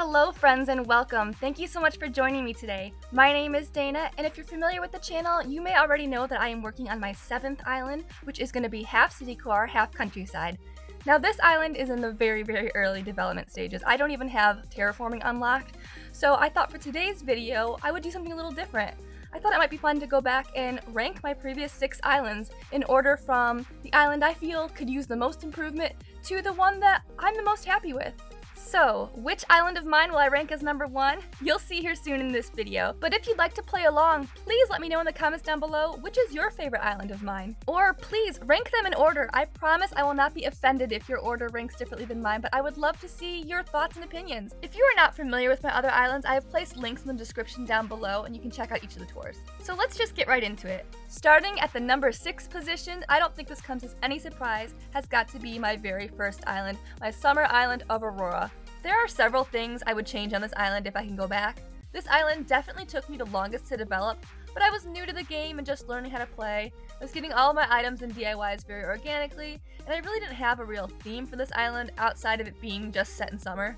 Hello friends and welcome. Thank you so much for joining me today. My name is Dana, and if you're familiar with the channel, you may already know that I am working on my 7th island, which is going to be half city core, half countryside. Now this island is in the very early development stages. I don't even have terraforming unlocked, so I thought for today's video I would do something a little different. I thought it might be fun to go back and rank my previous 6 islands in order from the island I feel could use the most improvement to the one that I'm the most happy with. So, which island of mine will I rank as number 1? You'll see here soon in this video. But if you'd like to play along, please let me know in the comments down below which is your favorite island of mine. Or please rank them in order. I promise I will not be offended if your order ranks differently than mine, but I would love to see your thoughts and opinions. If you are not familiar with my other islands, I have placed links in the description down below and you can check out each of the tours. So let's just get right into it. Starting at the number 6 position, I don't think this comes as any surprise, has got to be my very first island, my summer island of Aurora. There are several things I would change on this island if I can go back. This island definitely took me the longest to develop, but I was new to the game and just learning how to play. I was getting all of my items and DIYs very organically, and I really didn't have a real theme for this island outside of it being just set in summer.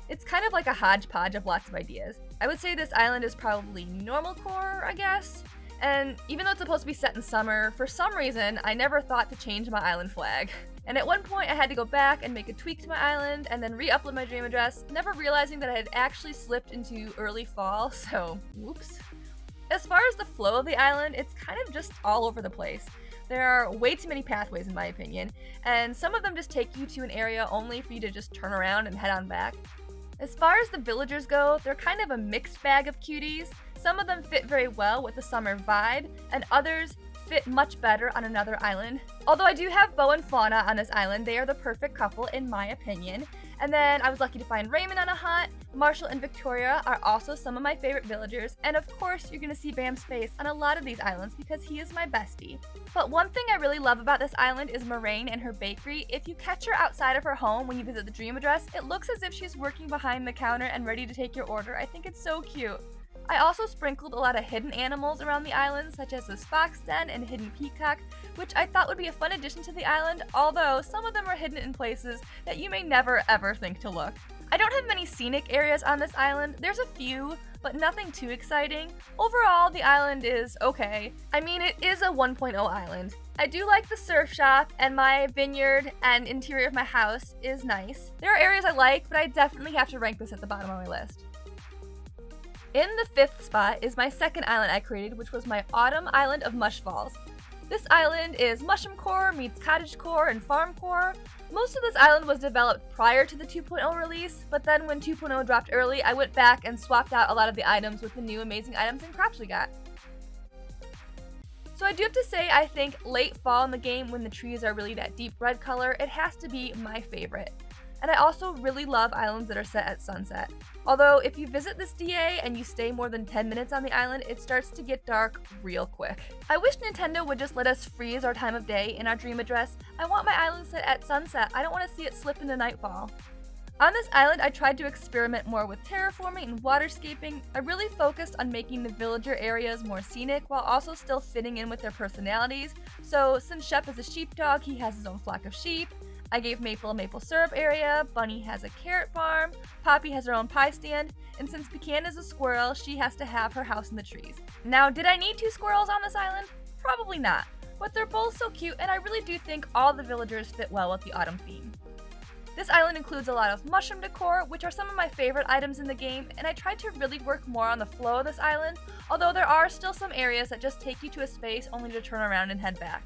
It's kind of like a hodgepodge of lots of ideas. I would say this island is probably normal core, I guess. And even though it's supposed to be set in summer, for some reason, I never thought to change my island flag. And at one point I had to go back and make a tweak to my island and then re-upload my dream address, never realizing that I had actually slipped into early fall, so whoops. As far as the flow of the island, it's kind of just all over the place. There are way too many pathways in my opinion, and some of them just take you to an area only for you to just turn around and head on back. As far as the villagers go, they're kind of a mixed bag of cuties. Some of them fit very well with the summer vibe, and others fit much better on another island. Although I do have Bo and Fauna on this island, they are the perfect couple in my opinion. And then I was lucky to find Raymond on a hunt. Marshall and Victoria are also some of my favorite villagers, and of course you're gonna see Bam's face on a lot of these islands because he is my bestie. But one thing I really love about this island is Moraine and her bakery. If you catch her outside of her home when you visit the dream address, it looks as if she's working behind the counter and ready to take your order. I think it's so cute. I also sprinkled a lot of hidden animals around the island, such as this fox den and hidden peacock, which I thought would be a fun addition to the island, although some of them are hidden in places that you may never ever think to look. I don't have many scenic areas on this island. There's a few, but nothing too exciting. Overall, the island is okay. I mean, it is a 1.0 island. I do like the surf shop, and my vineyard and interior of my house is nice. There are areas I like, but I definitely have to rank this at the bottom of my list. In the 5th spot is my second island I created, which was my autumn island of Mush Falls. This island is mushroom core meets cottage core and farm core. Most of this island was developed prior to the 2.0 release, but then when 2.0 dropped early, I went back and swapped out a lot of the items with the new amazing items and crops we got. So I do have to say, I think late fall in the game when the trees are really that deep red color, it has to be my favorite. And I also really love islands that are set at sunset. Although if you visit this DA and you stay more than 10 minutes on the island, it starts to get dark real quick. I wish Nintendo would just let us freeze our time of day in our dream address. I want my island set at sunset. I don't want to see it slip into nightfall. On this island, I tried to experiment more with terraforming and waterscaping. I really focused on making the villager areas more scenic while also still fitting in with their personalities. So since Shep is a sheepdog, he has his own flock of sheep. I gave Maple a maple syrup area, Bunny has a carrot farm, Poppy has her own pie stand, and since Pecan is a squirrel, she has to have her house in the trees. Now, did I need 2 squirrels on this island? Probably not, but they're both so cute, and I really do think all the villagers fit well with the autumn theme. This island includes a lot of mushroom decor, which are some of my favorite items in the game, and I tried to really work more on the flow of this island, although there are still some areas that just take you to a space only to turn around and head back.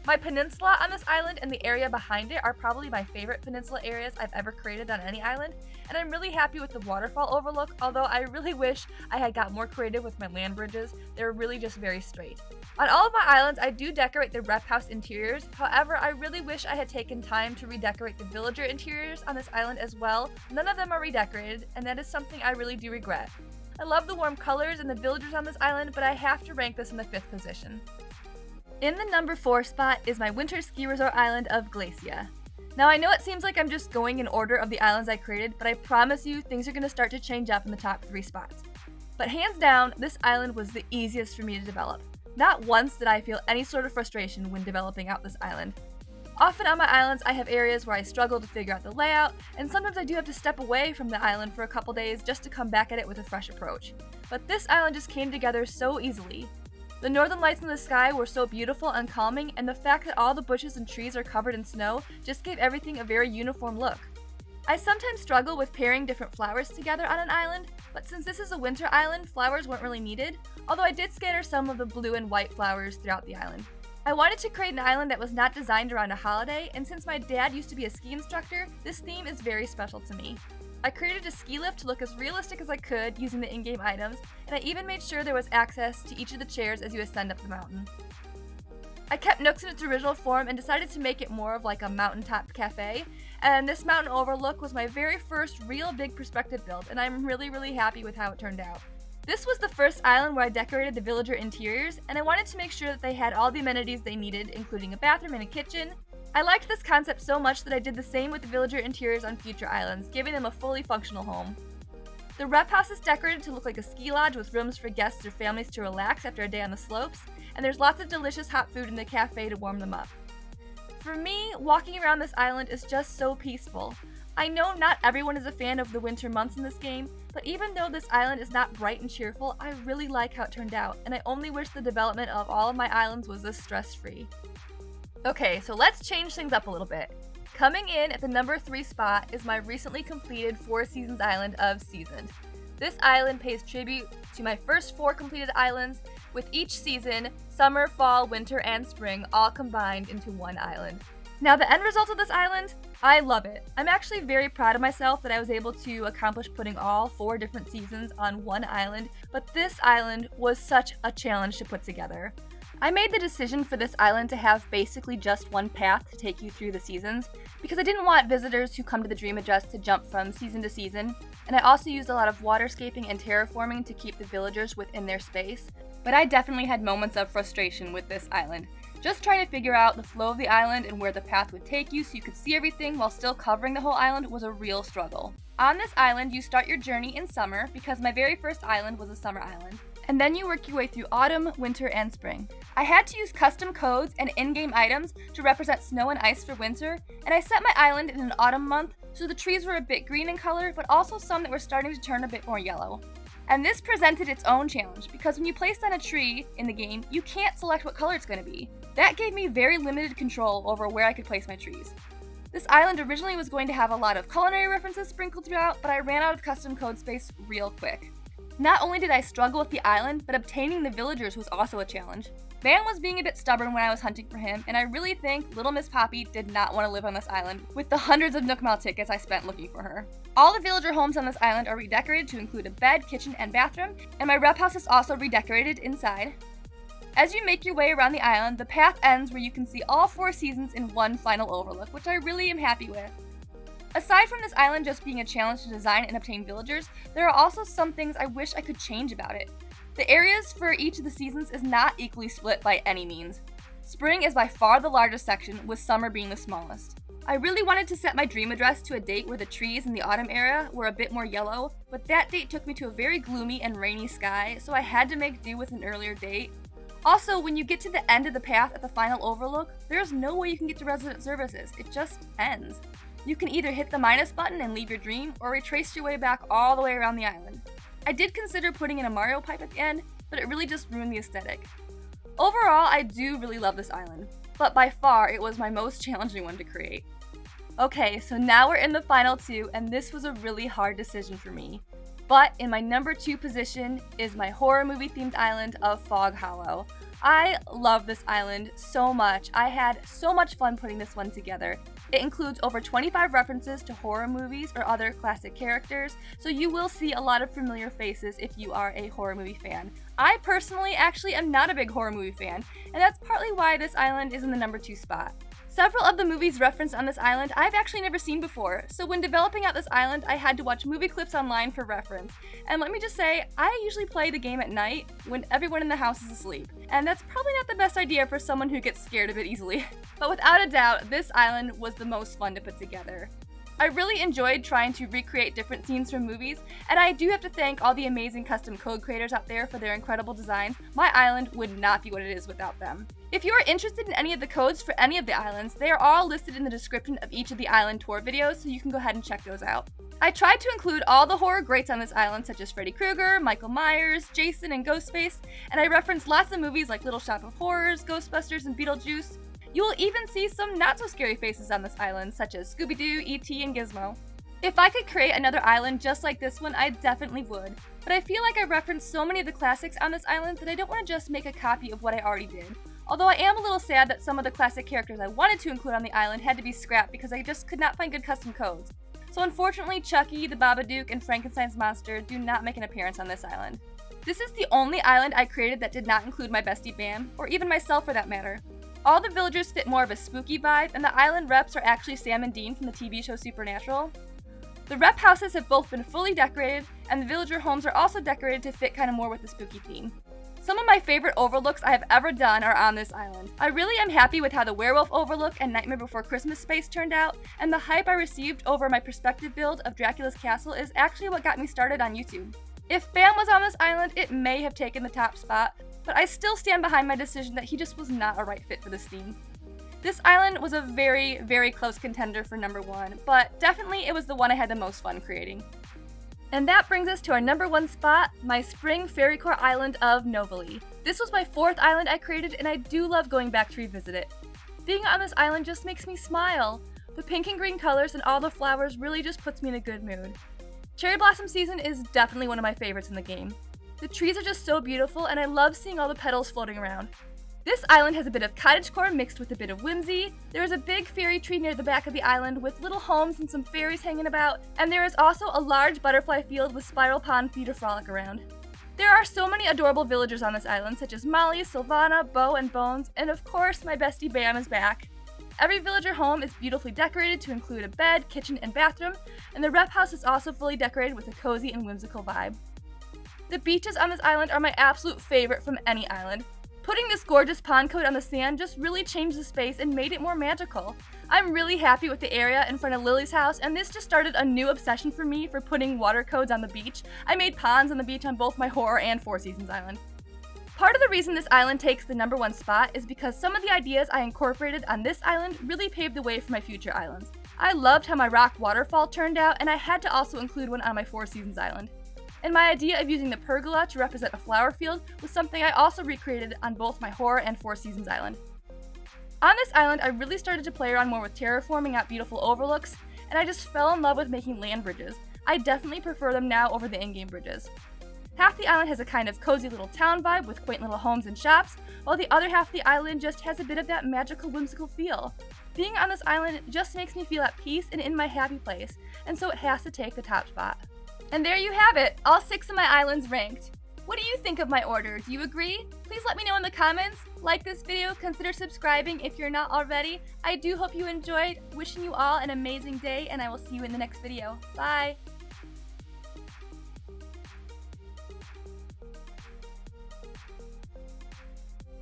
My peninsula on this island and the area behind it are probably my favorite peninsula areas I've ever created on any island, and I'm really happy with the waterfall overlook, although I really wish I had got more creative with my land bridges. They're really just very straight. On all of my islands, I do decorate the rep house interiors, however, I really wish I had taken time to redecorate the villager interiors on this island as well. None of them are redecorated, and that is something I really do regret. I love the warm colors and the villagers on this island, but I have to rank this in the 5th position. In the number 4 spot is my winter ski resort island of Glacia. Now I know it seems like I'm just going in order of the islands I created, but I promise you things are going to start to change up in the top 3 spots. But hands down, this island was the easiest for me to develop. Not once did I feel any sort of frustration when developing out this island. Often on my islands, I have areas where I struggle to figure out the layout, and sometimes I do have to step away from the island for a couple days just to come back at it with a fresh approach. But this island just came together so easily. The northern lights in the sky were so beautiful and calming, and the fact that all the bushes and trees are covered in snow just gave everything a very uniform look. I sometimes struggle with pairing different flowers together on an island, but since this is a winter island, flowers weren't really needed, although I did scatter some of the blue and white flowers throughout the island. I wanted to create an island that was not designed around a holiday, and since my dad used to be a ski instructor, this theme is very special to me. I created a ski lift to look as realistic as I could using the in-game items, and I even made sure there was access to each of the chairs as you ascend up the mountain. I kept Nooks in its original form and decided to make it more of like a mountaintop cafe, and this mountain overlook was my very first real big perspective build, and I'm really happy with how it turned out. This was the first island where I decorated the villager interiors, and I wanted to make sure that they had all the amenities they needed, including a bathroom and a kitchen. I liked this concept so much that I did the same with the villager interiors on future islands, giving them a fully functional home. The rep house is decorated to look like a ski lodge with rooms for guests or families to relax after a day on the slopes, and there's lots of delicious hot food in the cafe to warm them up. For me, walking around this island is just so peaceful. I know not everyone is a fan of the winter months in this game, but even though this island is not bright and cheerful, I really like how it turned out, and I only wish the development of all of my islands was this stress-free. Okay, so let's change things up a little bit. Coming in at the number 3 spot is my recently completed 4 Seasons island of Seasoned. This island pays tribute to my first 4 completed islands, with each season, summer, fall, winter, and spring, all combined into one island. Now the end result of this island, I love it. I'm actually very proud of myself that I was able to accomplish putting all 4 different seasons on one island, but this island was such a challenge to put together. I made the decision for this island to have basically just one path to take you through the seasons, because I didn't want visitors who come to the Dream Address to jump from season to season, and I also used a lot of waterscaping and terraforming to keep the villagers within their space, but I definitely had moments of frustration with this island. Just trying to figure out the flow of the island and where the path would take you so you could see everything while still covering the whole island was a real struggle. On this island, you start your journey in summer, because my very first island was a summer island. And then you work your way through autumn, winter, and spring. I had to use custom codes and in-game items to represent snow and ice for winter, and I set my island in an autumn month so the trees were a bit green in color, but also some that were starting to turn a bit more yellow. And this presented its own challenge, because when you place down a tree in the game, you can't select what color it's going to be. That gave me very limited control over where I could place my trees. This island originally was going to have a lot of culinary references sprinkled throughout, but I ran out of custom code space real quick. Not only did I struggle with the island, but obtaining the villagers was also a challenge. Van was being a bit stubborn when I was hunting for him, and I really think Little Miss Poppy did not want to live on this island with the hundreds of Nook Mile tickets I spent looking for her. All the villager homes on this island are redecorated to include a bed, kitchen, and bathroom, and my rep house is also redecorated inside. As you make your way around the island, the path ends where you can see all 4 seasons in one final overlook, which I really am happy with. Aside from this island just being a challenge to design and obtain villagers, there are also some things I wish I could change about it. The areas for each of the seasons is not equally split by any means. Spring is by far the largest section, with summer being the smallest. I really wanted to set my dream address to a date where the trees in the autumn era were a bit more yellow, but that date took me to a very gloomy and rainy sky, so I had to make do with an earlier date. Also, when you get to the end of the path at the final overlook, there's no way you can get to resident services. It just ends. You can either hit the minus button and leave your dream, or retrace your way back all the way around the island. I did consider putting in a Mario pipe at the end, but it really just ruined the aesthetic. Overall, I do really love this island, but by far it was my most challenging one to create. Okay, so now we're in the final 2, and this was a really hard decision for me. But in my number 2 position is my horror movie themed island of Fog Hollow. I love this island so much. I had so much fun putting this one together. It includes over 25 references to horror movies or other classic characters, so you will see a lot of familiar faces if you are a horror movie fan. I personally actually am not a big horror movie fan, and that's partly why this island is in the number 2 spot. Several of the movies referenced on this island I've actually never seen before, so when developing out this island, I had to watch movie clips online for reference. And let me just say, I usually play the game at night when everyone in the house is asleep, and that's probably not the best idea for someone who gets scared a bit easily. But without a doubt, this island was the most fun to put together. I really enjoyed trying to recreate different scenes from movies, and I do have to thank all the amazing custom code creators out there for their incredible designs. My island would not be what it is without them. If you are interested in any of the codes for any of the islands, they are all listed in the description of each of the island tour videos, so you can go ahead and check those out. I tried to include all the horror greats on this island, such as Freddy Krueger, Michael Myers, Jason, and Ghostface, and I referenced lots of movies like Little Shop of Horrors, Ghostbusters, and Beetlejuice. You will even see some not-so-scary faces on this island, such as Scooby-Doo, E.T., and Gizmo. If I could create another island just like this one, I definitely would, but I feel like I referenced so many of the classics on this island that I don't want to just make a copy of what I already did. Although I am a little sad that some of the classic characters I wanted to include on the island had to be scrapped because I just could not find good custom codes. So unfortunately, Chucky, the Babadook, and Frankenstein's monster do not make an appearance on this island. This is the only island I created that did not include my bestie Bam, or even myself for that matter. All the villagers fit more of a spooky vibe, and the island reps are actually Sam and Dean from the TV show Supernatural. The rep houses have both been fully decorated, and the villager homes are also decorated to fit kind of more with the spooky theme. Some of my favorite overlooks I have ever done are on this island. I really am happy with how the werewolf overlook and Nightmare Before Christmas space turned out, and the hype I received over my perspective build of Dracula's castle is actually what got me started on YouTube. If Bam was on this island, it may have taken the top spot, but I still stand behind my decision that he just was not a right fit for this theme. This island was a very, very close contender for number 1, but definitely it was the one I had the most fun creating. And that brings us to our number 1 spot, my spring fairy core island of Novely. This was my 4th island I created, and I do love going back to revisit it. Being on this island just makes me smile. The pink and green colors and all the flowers really just puts me in a good mood. Cherry blossom season is definitely one of my favorites in the game. The trees are just so beautiful, and I love seeing all the petals floating around. This island has a bit of cottagecore mixed with a bit of whimsy. There is a big fairy tree near the back of the island with little homes and some fairies hanging about, and there is also a large butterfly field with spiral pond for you to frolic around. There are so many adorable villagers on this island, such as Molly, Sylvana, Bo, and Bones, and of course my bestie Bam is back. Every villager home is beautifully decorated to include a bed, kitchen, and bathroom, and the rep house is also fully decorated with a cozy and whimsical vibe. The beaches on this island are my absolute favorite from any island. Putting this gorgeous pond coat on the sand just really changed the space and made it more magical. I'm really happy with the area in front of Lily's house, and this just started a new obsession for me for putting water codes on the beach. I made ponds on the beach on both my Horror and Four Seasons Island. Part of the reason this island takes the number 1 spot is because some of the ideas I incorporated on this island really paved the way for my future islands. I loved how my rock waterfall turned out, and I had to also include one on my Four Seasons Island. And my idea of using the pergola to represent a flower field was something I also recreated on both my Horror and Four Seasons Island. On this island, I really started to play around more with terraforming out beautiful overlooks, and I just fell in love with making land bridges. I definitely prefer them now over the in-game bridges. Half the island has a kind of cozy little town vibe with quaint little homes and shops, while the other half of the island just has a bit of that magical, whimsical feel. Being on this island just makes me feel at peace and in my happy place, and so it has to take the top spot. And there you have it, all 6 of my islands ranked. What do you think of my order? Do you agree? Please let me know in the comments. Like this video, consider subscribing if you're not already. I do hope you enjoyed. Wishing you all an amazing day, and I will see you in the next video. Bye!